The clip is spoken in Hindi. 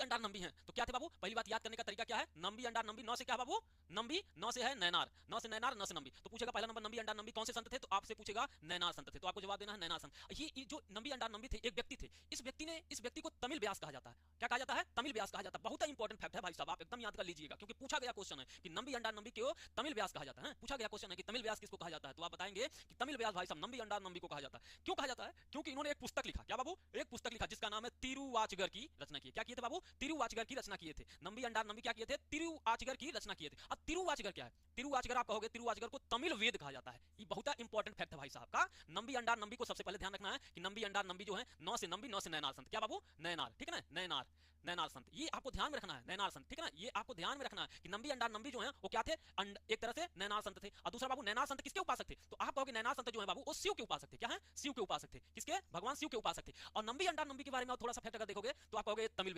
अंडार नंबी हैं तो क्या थे बाबू? पहली बात याद करने का तरीका क्या है? नंबी अंडार नंबी, नौ से क्या है बाबू? नंबी, नौ से है नैनार, नौ से नैनार, नौ से नंबी। तो पूछेगा पहला नंबर नंबी अंडार नंबी कौन से संत थे? तो आपसे पूछेगा नैनार संत थे, तो आपको जवाब देना है नैनार संत। ये जो नंबी अंडार नंबी थे एक व्यक्ति थे, इस व्यक्ति को तमिल व्यास कहा जाता है। क्या कहा जाता है? तमिल व्यास कहा जाता है। बहुत इंपॉर्टेंट फैक्ट है भाई साहब, आप एकदम याद कर लीजिएगा, क्योंकि पूछा गया क्वेश्चन है कि नंबी अंडार नंबी क्यों तमिल व्यास कहा जाता है। पूछा गया क्वेश्चन है कि तमिल व्यास किसको कहा जाता है, तो आप बताएंगे कि तमिल व्यास भाई साहब नंबी अंडार नंबी को कहा जाता है। क्यों कहा जाता है? क्योंकि इन्होंने एक पुस्तक लिखा। क्या बाबू? एक पुस्तक लिखा जिसका नाम है तिरुवाचगर की रचना की। क्या किए थे बाबू? तिरुवाचगर की रचना किए थे। नंबी अंडार नंबी क्या किए थे? तिरुवाचगर की रचना किए थे। अब तिरुवाचगर क्या है? तिरुवाचगर आप कहोगे, तिरुवाचगर को तमिल वेद कहा जाता है। ये बहुत इंपॉर्टेंट फैक्ट है भाई साहब का। नंबी अंडार नंबी को सबसे पहले ध्यान रखना है कि नंबी अंडार नंबी जो है नौ से नंबी, नौ से नैनार संत। क्या बाबू? नैनार, ठीक है ना? नैनार, नैनार संत, ये आपको ध्यान में रखना है। नैनार संत, ठीक है ना? ये आपको ध्यान में रखना है कि नंबी अंडार नंबी जो है वो क्या थे? एक तरह से नैनार संत थे। और दूसरा बाबू, नैनार संत किसके उपासक थे? तो आप कहोगे नैनार संत जो है बाबू वो शिव के उपासक थे। क्या है? शिव के उपासक थे। किसके? भगवान शिव के उपासक थे। और नंबी अंडार नंबी के बारे में थोड़ा सा फैक्ट अगर देखोगे तो आप कहोगे तमिल